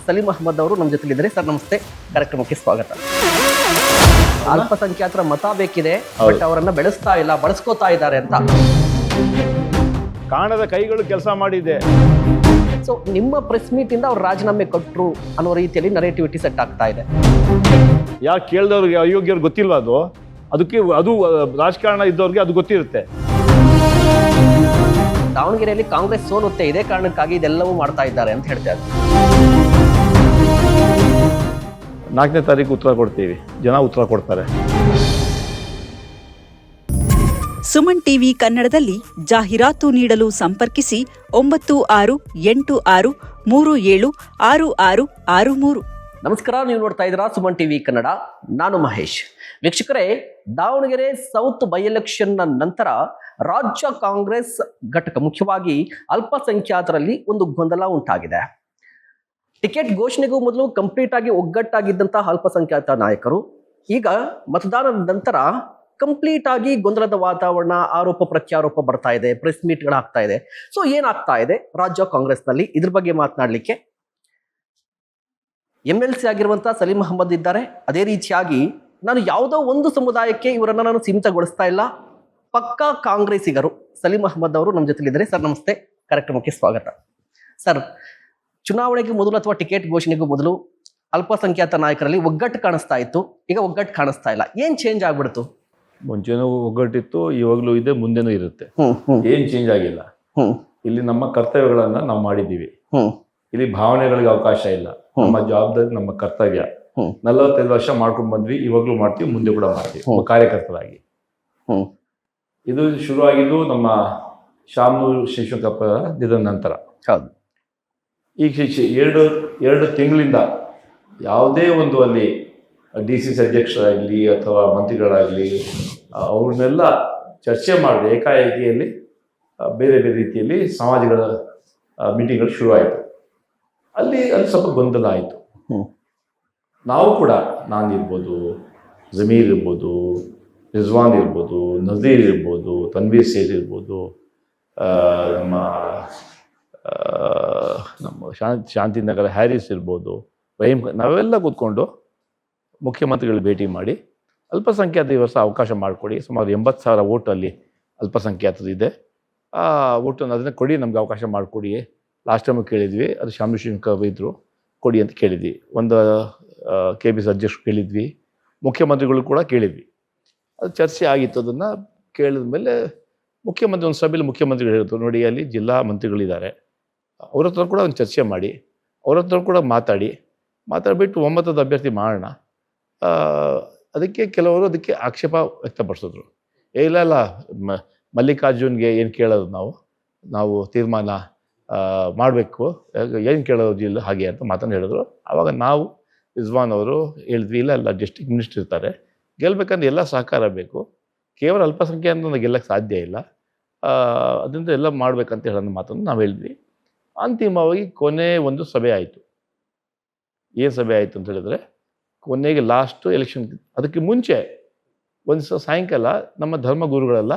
ಸಲೀಂ ಅಹಮದ್ ಅವರು ನಮ್ಮ ಜೊತೆಲಿದ್ದಾರೆ. ಸರ್ ನಮಸ್ತೆ, ಕಾರ್ಯಕ್ರಮಕ್ಕೆ ಸ್ವಾಗತ. ಅಲ್ಪಸಂಖ್ಯಾತರ ಮತ ಬೇಕಿದೆ, ಬಟ್ ಅವರನ್ನ ಬೆಳೆಸ್ತಾ ಇಲ್ಲ, ಬಳಸ್ಕೋತಾ ಇದ್ದಾರೆ ಅಂತ. ಕಾಣದ ಕೈಗಳು ಕೆಲಸ ಮಾಡಿದೆ. ಸೊ ನಿಮ್ಮ ಪ್ರೆಸ್ ಮೀಟ್ ಇಂದ ಅವ್ರು ರಾಜೀನಾಮೆ ಕೊಟ್ಟರು ಅನ್ನೋ ರೀತಿಯಲ್ಲಿ ನರೇಟಿವಿಟಿ ಸೆಟ್ ಆಗ್ತಾ ಇದೆ. ಯಾಕೆ ಕೇಳಿದವ್ರಿಗೆ ಅಯೋಗ್ಯರು ಗೊತ್ತಿಲ್ವಾ? ಅದು ರಾಜಕಾರಣ ಇದ್ದವ್ರಿಗೆ ಅದು ಗೊತ್ತಿರುತ್ತೆ. ದಾವಣಗೆರೆಯಲ್ಲಿ ಕಾಂಗ್ರೆಸ್ ಸೋಲುತ್ತೆ, ಇದೇ ಕಾರಣಕ್ಕಾಗಿ ಇದೆಲ್ಲವೂ ಮಾಡ್ತಾ ಇದ್ದಾರೆ ಅಂತ ಹೇಳ್ತಾರೆ. 4ನೇ ತಾರೀಕು ಉತ್ತರ ಕೊಡ್ತೀವಿ, ಜನ ಉತ್ತರ ಕೊಡ್ತಾರೆ. ಸುಮನ್ ಟಿವಿ ಕನ್ನಡದಲ್ಲಿ ಜಾಹೀರಾತು ನೀಡಲು ಸಂಪರ್ಕಿಸಿ 9686376663. ನಮಸ್ಕಾರ, ನೀವು ನೋಡ್ತಾ ಇದ್ದೀರಾ ಸುಮನ್ ಟಿವಿ ಕನ್ನಡ. ನಾನು ಮಹೇಶ್. ವೀಕ್ಷಕರೇ, ದಾವಣಗೆರೆ ಸೌತ್ ಬೈ ಎಲೆಕ್ಷನ್ ನಂತರ ರಾಜ್ಯ ಕಾಂಗ್ರೆಸ್ ಘಟಕ ಮುಖ್ಯವಾಗಿ ಅಲ್ಪಸಂಖ್ಯಾತರಲ್ಲಿ ಒಂದು ಗೊಂದಲ ಉಂಟಾಗಿದೆ. ಟಿಕೆಟ್ ಘೋಷಣೆಗೂ ಮೊದಲು ಕಂಪ್ಲೀಟ್ ಆಗಿ ಒಗ್ಗಟ್ಟಾಗಿದ್ದಂತಹ ಅಲ್ಪಸಂಖ್ಯಾತ ನಾಯಕರು ಈಗ ಮತದಾನದ ನಂತರ ಕಂಪ್ಲೀಟ್ ಆಗಿ ಗೊಂದಲದ ವಾತಾವರಣ, ಆರೋಪ ಪ್ರತ್ಯಾರೋಪ ಬರ್ತಾ ಇದೆ, ಪ್ರೆಸ್ ಮೀಟ್ಗಳಾಗ್ತಾ ಇದೆ. ಸೊ ಏನಾಗ್ತಾ ಇದೆ ರಾಜ್ಯ ಕಾಂಗ್ರೆಸ್ನಲ್ಲಿ, ಇದ್ರ ಬಗ್ಗೆ ಮಾತನಾಡಲಿಕ್ಕೆ MLC ಆಗಿರುವಂತಹ ಸಲೀಂ ಅಹಮದ್ ಇದ್ದಾರೆ. ಅದೇ ರೀತಿಯಾಗಿ ನಾನು ಯಾವುದೋ ಒಂದು ಸಮುದಾಯಕ್ಕೆ ಇವರನ್ನ ನಾನು ಸೀಮಿತಗೊಳಿಸ್ತಾ ಇಲ್ಲ, ಪಕ್ಕಾ ಕಾಂಗ್ರೆಸ್ಸಿಗರು ಸಲೀಂ ಅಹಮದ್ ಅವರು ನಮ್ಮ ಜೊತೆಲಿದ್ದಾರೆ. ಸರ್ ನಮಸ್ತೆ, ಕಾರ್ಯಕ್ರಮಕ್ಕೆ ಸ್ವಾಗತ. ಸರ್, ಚುನಾವಣೆಗೆ ಮೊದಲು ಅಥವಾ ಟಿಕೆಟ್ ಘೋಷಣೆಗೂ ಮೊದಲು ಅಲ್ಪಸಂಖ್ಯಾತ ನಾಯಕರಲ್ಲಿ ಒಗ್ಗಟ್ಟು ಕಾಣಿಸ್ತಾ ಇತ್ತು, ಈಗ ಒಗ್ಗಟ್ಟು ಕಾಣಿಸ್ತಾ ಇಲ್ಲ. ಏನ್ ಚೇಂಜ್ ಆಗ್ಬಿಡ್ತು? ಮುಂಚೆನೂ ಒಗ್ಗಟ್ಟಿತ್ತು, ಇವಾಗಲೂ ಇದೆ, ಮುಂದೆನೂ ಇರುತ್ತೆ. ಏನ್ ಚೇಂಜ್ ಆಗಿಲ್ಲ. ಇಲ್ಲಿ ನಮ್ಮ ಕರ್ತವ್ಯಗಳನ್ನ ನಾವು ಮಾಡಿದ್ದೀವಿ. ಇಲ್ಲಿ ಭಾವನೆಗಳಿಗೆ ಅವಕಾಶ ಇಲ್ಲ. ನಮ್ಮ ಜವಾಬ್ದಾರಿ, ನಮ್ಮ ಕರ್ತವ್ಯ. 45 ವರ್ಷ ಮಾಡ್ಕೊಂಡು ಬಂದ್ವಿ, ಇವಾಗ್ಲೂ ಮಾಡ್ತೀವಿ, ಮುಂದೆ ಕೂಡ ಮಾಡ್ತೀವಿ ಕಾರ್ಯಕರ್ತರಾಗಿ. ಇದು ಶುರುವಾಗಿದ್ದು ನಮ್ಮ ಶಾಮನೂರು ಶಿವಶಂಕರಪ್ಪ ನಿಧನ ನಂತರ. ಹೌದು. ಈಗ ಎರಡು ತಿಂಗಳಿಂದ ಯಾವುದೇ ಒಂದು ಅಲ್ಲಿ DCC ಅಧ್ಯಕ್ಷರಾಗಲಿ ಅಥವಾ ಮಂತ್ರಿಗಳಾಗಲಿ ಅವ್ರನ್ನೆಲ್ಲ ಚರ್ಚೆ ಮಾಡಿದೆ. ಏಕಾಏಕಿಯಲ್ಲಿ ಬೇರೆ ಬೇರೆ ರೀತಿಯಲ್ಲಿ ಸಮಾಜಗಳ ಮೀಟಿಂಗ್ಗಳು ಶುರುವಾಯಿತು. ಅಲ್ಲಿ ಸ್ವಲ್ಪ ಗೊಂದಲ ಆಯಿತು. ನಾವು ಕೂಡ, ನಾನಿರ್ಬೋದು, ಜಮೀರ್ ಇರ್ಬೋದು, ರಿಜ್ವಾನ್ ಇರ್ಬೋದು, ನಜೀರ್ ಇರ್ಬೋದು, ತನ್ವೀರ್ ಸೇಠ್ ಇರ್ಬೋದು, ನಮ್ಮ ಶಾಂತಿನಗರ ಹ್ಯಾರಿಸ್ ಇರ್ಬೋದು, ರಹೀಮ್, ನಾವೆಲ್ಲ ಕೂತ್ಕೊಂಡು ಮುಖ್ಯಮಂತ್ರಿಗಳು ಭೇಟಿ ಮಾಡಿ ಅಲ್ಪಸಂಖ್ಯಾತ ಈ ವರ್ಷ ಅವಕಾಶ ಮಾಡಿಕೊಡಿ, ಸುಮಾರು 80,000 ಓಟು ಅಲ್ಲಿ ಅಲ್ಪಸಂಖ್ಯಾತರು ಇದೆ, ಆ ಓಟನ್ನು ಅದನ್ನು ಕೊಡಿ, ನಮ್ಗೆ ಅವಕಾಶ ಮಾಡಿಕೊಡಿ. ಲಾಸ್ಟ್ ಟೈಮು ಕೇಳಿದ್ವಿ, ಅದು ಶಾಮನೂರು ಶಿವಶಂಕರಪ್ಪ ಇದ್ದರು, ಕೊಡಿ ಅಂತ ಕೇಳಿದ್ವಿ. ಒಂದು KBC ಅಧ್ಯಕ್ಷರು ಕೇಳಿದ್ವಿ, ಮುಖ್ಯಮಂತ್ರಿಗಳು ಕೂಡ ಕೇಳಿದ್ವಿ. ಅದು ಚರ್ಚೆ ಆಗಿತ್ತು. ಅದನ್ನು ಕೇಳಿದ ಮೇಲೆ ಮುಖ್ಯಮಂತ್ರಿ ಒಂದು ಸಭೆಯಲ್ಲಿ ಮುಖ್ಯಮಂತ್ರಿಗಳು ಹೇಳಿದ್ರು, ನೋಡಿ ಅಲ್ಲಿ ಜಿಲ್ಲಾ ಮಂತ್ರಿಗಳಿದ್ದಾರೆ, ಅವ್ರ ಹತ್ರ ಕೂಡ ಒಂದು ಚರ್ಚೆ ಮಾಡಿ, ಅವ್ರ ಹತ್ರ ಕೂಡ ಮಾತಾಡಿಬಿಟ್ಟು ಒಮ್ಮತದ ಅಭ್ಯರ್ಥಿ ಮಾಡೋಣ. ಅದಕ್ಕೆ ಕೆಲವರು ಅದಕ್ಕೆ ಆಕ್ಷೇಪ ವ್ಯಕ್ತಪಡಿಸಿದ್ರು. ಇಲ್ಲ ಮಲ್ಲಿಕಾರ್ಜುನ್ಗೆ ಏನು ಕೇಳೋದು, ನಾವು ತೀರ್ಮಾನ ಮಾಡಬೇಕು, ಏನು ಕೇಳೋದು ಇಲ್ಲ ಹಾಗೆ ಅಂತ ಮಾತನ್ನು ಹೇಳಿದ್ರು. ಆವಾಗ ನಾವು ರಿಜ್ವಾನ್ ಅವರು ಹೇಳಿದ್ವಿ, ಇಲ್ಲ ಡಿಸ್ಟ್ರಿಕ್ಟ್ ಮಿನಿಸ್ಟರ್ ಇರ್ತಾರೆ, ಗೆಲ್ಲಬೇಕಂದ್ರೆ ಎಲ್ಲ ಸಹಕಾರ ಬೇಕು, ಕೇವಲ ಅಲ್ಪಸಂಖ್ಯಾತ ಗೆಲ್ಲಕ್ಕೆ ಸಾಧ್ಯ ಇಲ್ಲ, ಅದರಿಂದ ಎಲ್ಲ ಮಾಡಬೇಕಂತ ಹೇಳೋ ಮಾತನ್ನು ನಾವು ಹೇಳಿದ್ವಿ. ಅಂತಿಮವಾಗಿ ಕೊನೆ ಒಂದು ಸಭೆ ಆಯಿತು. ಏನು ಸಭೆ ಆಯಿತು ಅಂತ ಹೇಳಿದ್ರೆ, ಕೊನೆಗೆ ಲಾಸ್ಟು ಎಲೆಕ್ಷನ್, ಅದಕ್ಕೆ ಮುಂಚೆ ಒಂದು ಸಾಯಂಕಾಲ ನಮ್ಮ ಧರ್ಮಗುರುಗಳೆಲ್ಲ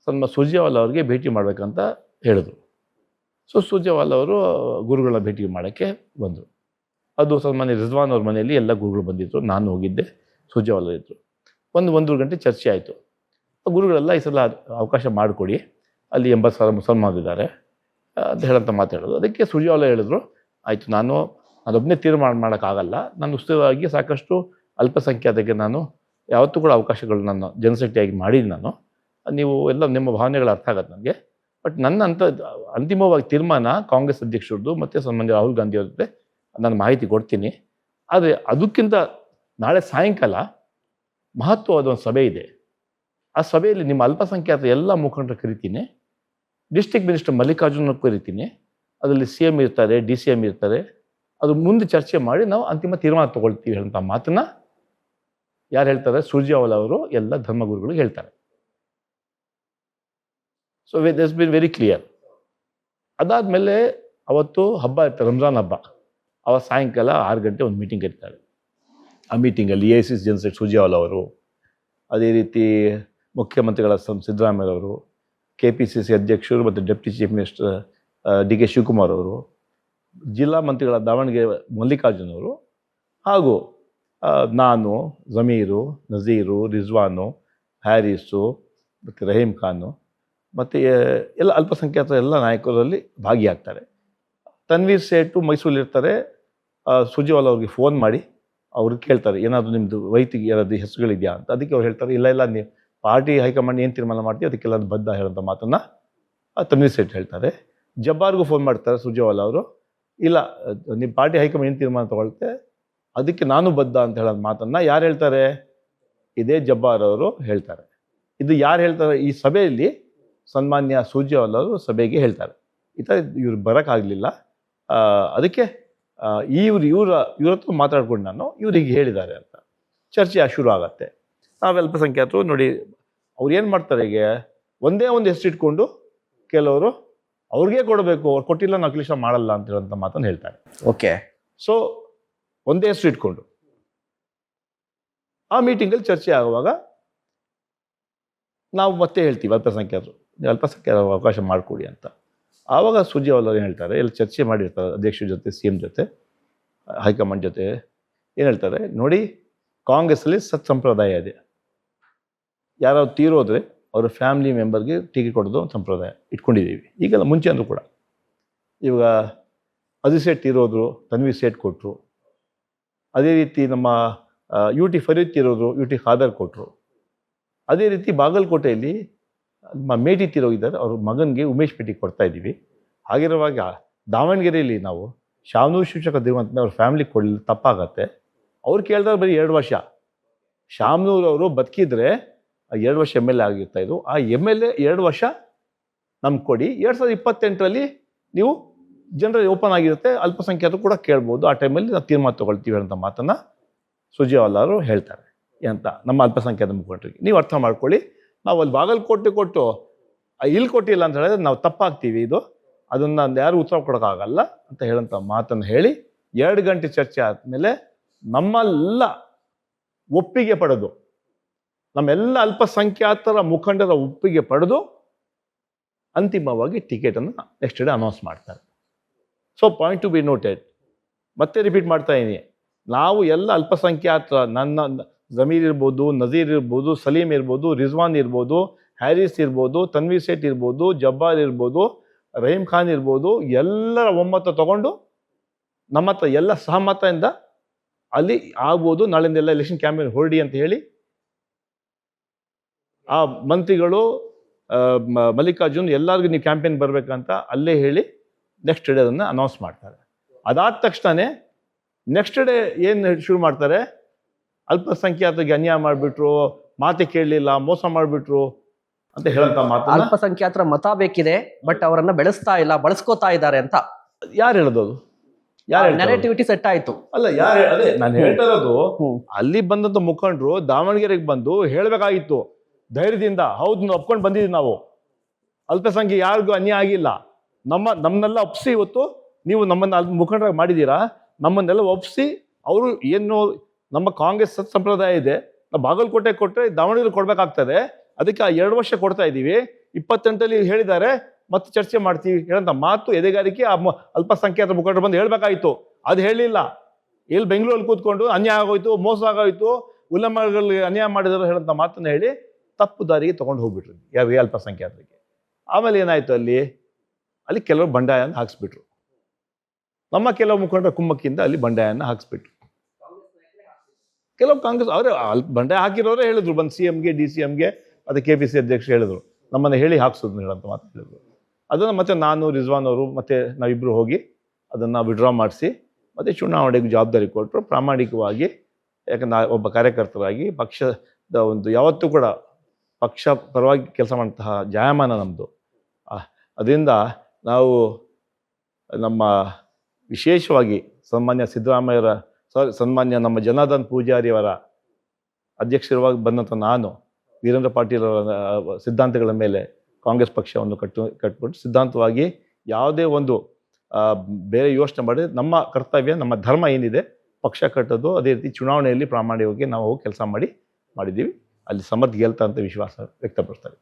ನಮ್ಮ ಸುರ್ಜೇವಾಲಾ ಅವ್ರಿಗೆ ಭೇಟಿ ಮಾಡಬೇಕಂತ ಹೇಳಿದ್ರು. ಸೊ ಸುರ್ಜೇವಾಲಾ ಅವರು ಗುರುಗಳ ಭೇಟಿ ಮಾಡೋಕ್ಕೆ ಬಂದರು. ಅದು ಸನ್ಮಾನ್ಯ ರಿಜ್ವಾನ್ ಅವ್ರ ಮನೆಯಲ್ಲಿ ಎಲ್ಲ ಗುರುಗಳು ಬಂದಿದ್ದರು, ನಾನು ಹೋಗಿದ್ದೆ, ಸುರ್ಜೇವಾಲಾ ಇದ್ದರು. 1-1.5 ಗಂಟೆ ಚರ್ಚೆ ಆಯಿತು. ಗುರುಗಳೆಲ್ಲ ಈ ಸಲ ಅವಕಾಶ ಮಾಡಿಕೊಡಿ, ಅಲ್ಲಿ 80,000 ಮುಸಲ್ಮಾನರಿದ್ದಾರೆ ಅಂತ ಹೇಳಂತ ಮಾತಾಡೋದು. ಅದಕ್ಕೆ ಸುರ್ಜೇವಾಲಾ ಹೇಳಿದ್ರು, ಆಯಿತು, ನಾನೊಬ್ಬನೇ ತೀರ್ಮಾನ ಮಾಡೋಕ್ಕಾಗಲ್ಲ, ನಾನು ಉಸ್ತುವಾರಿ ಸಾಕಷ್ಟು ಅಲ್ಪಸಂಖ್ಯಾತಕ್ಕೆ ನಾನು ಯಾವತ್ತೂ ಕೂಡ ಅವಕಾಶಗಳು ನಾನು ಜನಸಂಖ್ಯೆಯಾಗಿ ಮಾಡಿದ್ದೀನಿ. ನೀವು ಎಲ್ಲ ನಿಮ್ಮ ಭಾವನೆಗಳು ಅರ್ಥ ಆಗತ್ತೆ ನನಗೆ, ಬಟ್ ನನ್ನ ಅಂತಿಮವಾಗಿ ತೀರ್ಮಾನ ಕಾಂಗ್ರೆಸ್ ಅಧ್ಯಕ್ಷರದ್ದು ಮತ್ತು ಸನ್ಮಾನ್ಯ ರಾಹುಲ್ ಗಾಂಧಿ ಅವ್ರ ಜೊತೆ ನಾನು ಮಾಹಿತಿ ಕೊಡ್ತೀನಿ. ಆದರೆ ಅದಕ್ಕಿಂತ ನಾಳೆ ಸಾಯಂಕಾಲ ಮಹತ್ವವಾದ ಒಂದು ಸಭೆ ಇದೆ. ಆ ಸಭೆಯಲ್ಲಿ ನಿಮ್ಮ ಅಲ್ಪಸಂಖ್ಯಾತ ಎಲ್ಲ ಮುಖಂಡರು ಕರಿತೀನಿ, ಡಿಸ್ಟ್ರಿಕ್ಟ್ ಮಿನಿಸ್ಟರ್ ಮಲ್ಲಿಕಾರ್ಜುನ್ ಕರಿತೀನಿ, ಅದರಲ್ಲಿ CM ಇರ್ತಾರೆ, DCM ಇರ್ತಾರೆ. ಅದು ಮುಂದೆ ಚರ್ಚೆ ಮಾಡಿ ನಾವು ಅಂತಿಮ ತೀರ್ಮಾನ ತಗೊಳ್ತೀವಿ ಅಂತ ಮಾತನ್ನ ಯಾರು ಹೇಳ್ತಾರೆ? ಸುರ್ಜೇವಾಲಾ ಅವರು ಎಲ್ಲ ಧರ್ಮಗುರುಗಳಿಗೆ ಹೇಳ್ತಾರೆ. So this been very clear. ಅದಾದಮೇಲೆ ಅವತ್ತು ಹಬ್ಬ ಇರ್ತಾರೆ, ರಂಜಾನ್ ಹಬ್ಬ. ಅವತ್ತು ಸಾಯಂಕಾಲ 6 ಗಂಟೆ ಒಂದು ಮೀಟಿಂಗ್ ಇರ್ತಾರೆ. ಆ ಮೀಟಿಂಗಲ್ಲಿ AICC ಜನರಲ್ ಸೆಕ್ರೆಟರಿ ಸುರ್ಜೇವಾಲಾ ಅವರು, ಅದೇ ರೀತಿ ಮುಖ್ಯಮಂತ್ರಿಗಳ ಸಿದ್ದರಾಮಯ್ಯರವರು, KPCC ಅಧ್ಯಕ್ಷರು ಮತ್ತು deputy chief minister DK Shivakumar ಅವರು, ಜಿಲ್ಲಾ ಮಂತ್ರಿಗಳ ದಾವಣಗೆರೆ ಮಲ್ಲಿಕಾರ್ಜುನ್ ಅವರು ಹಾಗೂ ನಾನು, ಜಮೀರು, ನಜೀರು, ರಿಜ್ವಾನು, ಹ್ಯಾರಿಸು ಮತ್ತು ರಹೀಮ್ ಖಾನು ಮತ್ತು ಎಲ್ಲ ಅಲ್ಪಸಂಖ್ಯಾತರ ಎಲ್ಲ ನಾಯಕರಲ್ಲಿ ಭಾಗಿಯಾಗ್ತಾರೆ. ತನ್ವೀರ್ ಸೇಠು ಮೈಸೂರಲ್ಲಿರ್ತಾರೆ. ಸುರ್ಜೇವಾಲ ಅವ್ರಿಗೆ ಫೋನ್ ಮಾಡಿ ಅವ್ರಿಗೆ ಕೇಳ್ತಾರೆ, ಏನಾದರೂ ನಿಮ್ಮದು ವೈಯಕ್ತಿಕ ಏನಾದರೂ ಹೆಸರುಗಳಿದೆಯಾ ಅಂತ. ಅದಕ್ಕೆ ಅವ್ರು ಹೇಳ್ತಾರೆ, ಇಲ್ಲ ನೀವು ಪಾರ್ಟಿ ಹೈಕಮಾಂಡ್ ಏನು ತೀರ್ಮಾನ ಮಾಡ್ತೀವಿ ಅದಕ್ಕೆಲ್ಲ ಬದ್ಧ ಹೇಳೋಂಥ ಮಾತನ್ನು ತನ್ವೀರ್ ಸೇಠ್ ಹೇಳ್ತಾರೆ. ಜಬ್ಬಾರ್ಗೂ ಫೋನ್ ಮಾಡ್ತಾರೆ ಸುರ್ಜೇವಾಲ ಅವರು, ಇಲ್ಲ ನಿಮ್ಮ ಪಾರ್ಟಿ ಹೈಕಮಾಂಡ್ ಏನು ತೀರ್ಮಾನ ತೊಗೊಳುತ್ತೆ ಅದಕ್ಕೆ ನಾನು ಬದ್ಧ ಅಂತ ಹೇಳೋ ಮಾತನ್ನು ಯಾರು ಹೇಳ್ತಾರೆ? ಇದೇ ಜಬ್ಬಾರ್ ಅವರು ಹೇಳ್ತಾರೆ. ಇದು ಯಾರು ಹೇಳ್ತಾರೆ? ಈ ಸಭೆಯಲ್ಲಿ ಸನ್ಮಾನ್ಯ ಸುರ್ಜೇವಾಲ ಅವರು ಸಭೆಗೆ ಹೇಳ್ತಾರೆ, ಈ ಥರ ಇವ್ರು ಬರೋಕ್ಕಾಗಲಿಲ್ಲ, ಅದಕ್ಕೆ ಇವ್ರ ಹತ್ರ ಮಾತಾಡ್ಕೊಂಡು ನಾನು ಇವ್ರಿಗೆ ಹೇಳಿದ್ದಾರೆ ಅಂತ ಚರ್ಚೆ ಶುರು ಆಗತ್ತೆ. ನಾವು ಅಲ್ಪಸಂಖ್ಯಾತರು ನೋಡಿ ಅವ್ರು ಏನು ಮಾಡ್ತಾರೆ, ಈಗ ಒಂದೇ ಒಂದು ಹೆಸರಿಟ್ಕೊಂಡು ಕೆಲವರು ಅವ್ರಿಗೆ ಕೊಡಬೇಕು, ಅವ್ರು ಕೊಟ್ಟಿಲ್ಲ ನಾವು ಅಖಿಲೇಶ ಮಾಡಲ್ಲ ಅಂತ ಹೇಳೋಂಥ ಮಾತನ್ನು ಹೇಳ್ತಾರೆ. ಓಕೆ. ಸೊ ಒಂದೇ ಹೆಸರು ಇಟ್ಕೊಂಡು ಆ ಮೀಟಿಂಗಲ್ಲಿ ಚರ್ಚೆ ಆಗುವಾಗ ನಾವು ಮತ್ತೆ ಹೇಳ್ತೀವಿ ಅಲ್ಪಸಂಖ್ಯಾತರು ಅವಕಾಶ ಮಾಡಿಕೊಡಿ ಅಂತ. ಆವಾಗ ಸುರ್ಜೇವಾಲ ಅವರು ಏನು ಹೇಳ್ತಾರೆ, ಎಲ್ಲ ಚರ್ಚೆ ಮಾಡಿರ್ತಾರೆ ಅಧ್ಯಕ್ಷರ ಜೊತೆ, ಸಿ ಎಂ ಜೊತೆ, ಹೈಕಮಾಂಡ್ ಜೊತೆ. ಏನು ಹೇಳ್ತಾರೆ ನೋಡಿ, ಕಾಂಗ್ರೆಸ್ಸಲ್ಲಿ ಸಂಪ್ರದಾಯ ಇದೆ, ಯಾರಾದ್ರು ತೀರೋದ್ರೆ ಅವರ ಫ್ಯಾಮಿಲಿ ಮೆಂಬರ್ಗೆ ಟಿಕೆಟ್ ಕೊಡೋದು ಒಂದು ಸಂಪ್ರದಾಯ ಇಟ್ಕೊಂಡಿದ್ದೀವಿ. ಈಗೆಲ್ಲ ಮುಂಚೆ ಅಂದರೂ ಕೂಡ, ಇವಾಗ ಅಜಿತ್ ಸೇಠ್ ತೀರೋದ್ರು, ತನ್ವೀರ್ ಸೇಠ್ ಕೊಟ್ಟರು. ಅದೇ ರೀತಿ ನಮ್ಮ ಯು ಟಿ ಫರೀದ್ ತೀರೋದ್ರು, ಯು ಟಿ ಖಾದರ್ ಕೊಟ್ಟರು. ಅದೇ ರೀತಿ ಬಾಗಲಕೋಟೆಯಲ್ಲಿ ನಮ್ಮ ಮೇಟಿ ತೀರೋಗಿದ್ದಾರೆ, ಅವ್ರ ಮಗನಿಗೆ ಉಮೇಶ್ ಪೇಟಿ ಕೊಡ್ತಾ ಇದ್ದೀವಿ. ಹಾಗಿರುವಾಗ ದಾವಣಗೆರೆಯಲ್ಲಿ ನಾವು ಶಾಮನೂರು ಶಿಕ್ಷಕ ದಿವಂತ ಅವ್ರ ಫ್ಯಾಮಿಲಿಗೆ ಕೊಡಲಿಲ್ಲ, ತಪ್ಪಾಗತ್ತೆ. ಅವ್ರು ಕೇಳಿದ್ರೆ ಬರೀ 2 ವರ್ಷ. ಶಾಮನೂರು ಅವರು ಬದುಕಿದ್ರೆ 2 ವರ್ಷ MLA ಆಗಿರ್ತಾ ಇದ್ರು. ಆ MLA 2 ವರ್ಷ ನಮ್ಗೆ ಕೊಡಿ, 2028ರಲ್ಲಿ ನೀವು ಜನರಲ್ಲಿ ಓಪನ್ ಆಗಿರುತ್ತೆ, ಅಲ್ಪಸಂಖ್ಯಾತರು ಕೂಡ ಕೇಳ್ಬೋದು, ಆ ಟೈಮಲ್ಲಿ ನಾವು ತೀರ್ಮಾನ ತೊಗೊಳ್ತೀವಿ ಅಂತ ಮಾತನ್ನು ಸುರ್ಜೇವಾಲ ಅವರು ಹೇಳ್ತಾರೆ. ಅಂತ ನಮ್ಮ ಅಲ್ಪಸಂಖ್ಯಾತ ಮುಖಂಡರಿಗೆ ನೀವು ಅರ್ಥ ಮಾಡ್ಕೊಳ್ಳಿ, ನಾವು ಅಲ್ಲಿ ಬಾಗಲಕೋಟೆ ಕೊಟ್ಟು ಇಲ್ಲಿ ಕೊಟ್ಟಿಲ್ಲ ಅಂತ ಹೇಳಿದ್ರೆ ನಾವು ತಪ್ಪಾಗ್ತೀವಿ, ಅದನ್ನು ಯಾರು ಉತ್ತರ ಕೊಡೋಕ್ಕಾಗಲ್ಲ ಅಂತ ಹೇಳೋಂಥ ಮಾತನ್ನು ಹೇಳಿ 2 ಗಂಟೆ ಚರ್ಚೆ ಆದಮೇಲೆ ನಮ್ಮೆಲ್ಲ ಒಪ್ಪಿಗೆ ಪಡೆದು, ನಮ್ಮೆಲ್ಲ ಅಲ್ಪಸಂಖ್ಯಾತರ ಮುಖಂಡರ ಒಪ್ಪಿಗೆ ಪಡೆದು ಅಂತಿಮವಾಗಿ ಟಿಕೆಟನ್ನು ನೆಕ್ಸ್ಟ್ ಡೇ ಅನೌನ್ಸ್ ಮಾಡ್ತಾರೆ. So point to be noted, ಮತ್ತೆ ರಿಪೀಟ್ ಮಾಡ್ತಾ ಇದ್ದೀನಿ, ನಾವು ಎಲ್ಲ ಅಲ್ಪಸಂಖ್ಯಾತ, ನನ್ನ ಜಮೀರ್ ಇರ್ಬೋದು, ನಜೀರ್ ಇರ್ಬೋದು, ಸಲೀಂ ಇರ್ಬೋದು, ರಿಜ್ವಾನ್ ಇರ್ಬೋದು, ಹ್ಯಾರಿಸ್ ಇರ್ಬೋದು, ತನ್ವೀರ್ ಸೇಠ್ ಇರ್ಬೋದು, ಜಬ್ಬಾರ್ ಇರ್ಬೋದು, ರಹೀಮ್ ಖಾನ್ ಇರ್ಬೋದು, ಎಲ್ಲರ ಒಮ್ಮತ ತಗೊಂಡು ನಮ್ಮ ಹತ್ರ ಎಲ್ಲ ಸಹಮತದಿಂದ ಅಲ್ಲಿ ಆಗ್ಬೋದು, ನಾಳಿಂದೆಲ್ಲ ಎಲೆಕ್ಷನ್ ಕ್ಯಾಂಪೇನ್ ಹೊರಡಿ ಅಂತ ಹೇಳಿ ಆ ಮಂತ್ರಿಗಳು ಮಲ್ಲಿಕಾರ್ಜುನ್ ಎಲ್ಲರಿಗೂ ನೀವು ಕ್ಯಾಂಪೇನ್ ಬರಬೇಕಂತ ಅಲ್ಲೇ ಹೇಳಿ ನೆಕ್ಸ್ಟ್ ಡೇ ಅದನ್ನು ಅನೌನ್ಸ್ ಮಾಡ್ತಾರೆ. ಅದಾದ ತಕ್ಷಣ ನೆಕ್ಸ್ಟ್ ಡೇ ಏನು ಶುರು ಮಾಡ್ತಾರೆ, ಅಲ್ಪಸಂಖ್ಯಾತರಿಗೆ ಅನ್ಯಾಯ ಮಾಡಿಬಿಟ್ರು, ಮಾತೆ ಕೇಳಲಿಲ್ಲ, ಮೋಸ ಮಾಡಿಬಿಟ್ರು ಅಂತ ಹೇಳಂತ ಮಾತು. ಅಲ್ಪಸಂಖ್ಯಾತರ ಮತ ಬೇಕಿದೆ, ಬಟ್ ಅವರನ್ನ ಬೆಳೆಸ್ತಾ ಇಲ್ಲ, ಬಳಸ್ಕೋತಾ ಇದ್ದಾರೆ ಅಂತ ಯಾರು ಹೇಳೋದು? ಯಾರು ನೆರೆಟಿವಿಟಿ ಸೆಟ್ ಆಯ್ತು ಅಲ್ಲ, ಯಾರು? ಅದೇ ನಾನು ಹೇಳ್ತಾ ಇರೋದು, ಅಲ್ಲಿ ಬಂದಂತ ಮುಖಂಡರು ದಾವಣಗೆರೆಗೆ ಬಂದು ಹೇಳಬೇಕಾಗಿತ್ತು ಧೈರ್ಯದಿಂದ, ಹೌದು ನಾವು ಒಪ್ಕೊಂಡು ಬಂದಿದ್ದೀವಿ, ನಾವು ಅಲ್ಪಸಂಖ್ಯೆ ಯಾರಿಗೂ ಅನ್ಯಾಯ ಆಗಿಲ್ಲ, ನಮ್ಮನ್ನೆಲ್ಲ ಒಪ್ಪಿಸಿ, ಇವತ್ತು ನೀವು ನಮ್ಮನ್ನ ಮುಖಂಡರಾಗಿ ಮಾಡಿದ್ದೀರಾ, ನಮ್ಮನ್ನೆಲ್ಲ ಒಪ್ಪಿಸಿ, ಅವರು ಏನು ನಮ್ಮ ಕಾಂಗ್ರೆಸ್ ಸಂಪ್ರದಾಯ ಇದೆ, ನಾವು ಬಾಗಲಕೋಟೆ ಕೊಟ್ಟರೆ ದಾವಣಗೆರೆ ಕೊಡಬೇಕಾಗ್ತದೆ, ಅದಕ್ಕೆ 2 ವರ್ಷ ಕೊಡ್ತಾ ಇದ್ದೀವಿ, 28ರಲ್ಲಿ ಹೇಳಿದ್ದಾರೆ, ಮತ್ತೆ ಚರ್ಚೆ ಮಾಡ್ತೀವಿ ಹೇಳಂತ ಮಾತು ಎದೆಗಾರಿಕೆ ಆ ಅಲ್ಪಸಂಖ್ಯಾತ ಮುಖಂಡರು ಬಂದು ಹೇಳಬೇಕಾಗಿತ್ತು. ಅದು ಹೇಳಿಲ್ಲ. ಇಲ್ಲಿ ಬೆಂಗಳೂರಲ್ಲಿ ಕೂತ್ಕೊಂಡು ಅನ್ಯಾಯ ಆಗೋಯ್ತು, ಮೋಸ ಆಗೋಯ್ತು, ಉಲ್ಲಂಘನೆಗಳಿಗೆ ಅನ್ಯಾಯ ಮಾಡಿದ್ರು ಹೇಳಂತ ಮಾತನ್ನು ಹೇಳಿ ತಪ್ಪು ದಾರಿಗೆ ತೊಗೊಂಡು ಹೋಗ್ಬಿಟ್ರು ಯಾರಿಗೆ, ಅಲ್ಪಸಂಖ್ಯಾತರಿಗೆ. ಆಮೇಲೆ ಏನಾಯ್ತು, ಅಲ್ಲಿ ಕೆಲವರು ಬಂಡಾಯನ ಹಾಕ್ಸ್ಬಿಟ್ರು. ನಮ್ಮ ಕೆಲವು ಮುಖಂಡರ ಕುಮ್ಮಕ್ಕಿಂದ ಅಲ್ಲಿ ಬಂಡಾಯನ ಹಾಕ್ಸ್ಬಿಟ್ರು. ಕೆಲವು ಕಾಂಗ್ರೆಸ್ ಅವರೇ ಬಂಡಾಯ ಹಾಕಿರೋರೇ ಹೇಳಿದ್ರು, ಬಂದು CMಗೆ, DCMಗೆ, ಮತ್ತು KPC ಅಧ್ಯಕ್ಷರು ಹೇಳಿದ್ರು, ನಮ್ಮನ್ನು ಹೇಳಿ ಹಾಕ್ಸೋದು ಹೇಳಂತ ಮಾತು ಹೇಳಿದ್ರು. ಅದನ್ನು ಮತ್ತೆ ನಾನು, ರಿಜ್ವಾನ್ ಅವರು ಮತ್ತೆ ನಾವಿಬ್ಬರು ಹೋಗಿ ಅದನ್ನು ವಿಡ್ರಾ ಮಾಡಿಸಿ ಮತ್ತು ಚುನಾವಣೆಗೆ ಜವಾಬ್ದಾರಿ ಕೊಟ್ಟರು ಪ್ರಾಮಾಣಿಕವಾಗಿ. ಯಾಕಂದ್ರೆ ಒಬ್ಬ ಕಾರ್ಯಕರ್ತರಾಗಿ ಪಕ್ಷದ ಒಂದು ಯಾವತ್ತೂ ಕೂಡ ಪಕ್ಷ ಪರವಾಗಿ ಕೆಲಸ ಮಾಡುವಂತಹ ಜಾಯಮಾನ ನಮ್ಮದು. ಅದರಿಂದ ನಾವು ನಮ್ಮ ವಿಶೇಷವಾಗಿ ಸನ್ಮಾನ್ಯ ಸಿದ್ದರಾಮಯ್ಯರ ಸನ್ಮಾನ್ಯ ನಮ್ಮ ಜನಾರ್ದನ್ ಪೂಜಾರಿಯವರ ಅಧ್ಯಕ್ಷರವಾಗಿ ಬಂದಂಥ ನಾನು ವೀರೇಂದ್ರ ಪಾಟೀಲ್ ಅವರ ಸಿದ್ಧಾಂತಗಳ ಮೇಲೆ ಕಾಂಗ್ರೆಸ್ ಪಕ್ಷವನ್ನು ಕಟ್ಬಿಟ್ಟು ಸಿದ್ಧಾಂತವಾಗಿ ಯಾವುದೇ ಒಂದು ಬೇರೆ ಯೋಚನೆ ಮಾಡಿ ನಮ್ಮ ಕರ್ತವ್ಯ, ನಮ್ಮ ಧರ್ಮ ಏನಿದೆ ಪಕ್ಷ ಕಟ್ಟೋದು, ಅದೇ ರೀತಿ ಚುನಾವಣೆಯಲ್ಲಿ ಪ್ರಾಮಾಣಿಕವಾಗಿ ನಾವು ಹೋಗಿ ಕೆಲಸ ಮಾಡಿದ್ದೀವಿ. ಅಲ್ಲಿ ಸಮರ್ಥ್ ಗೆಲ್ತಾ ಅಂತ ವಿಶ್ವಾಸ ವ್ಯಕ್ತಪಡಿಸ್ತಾರೆ.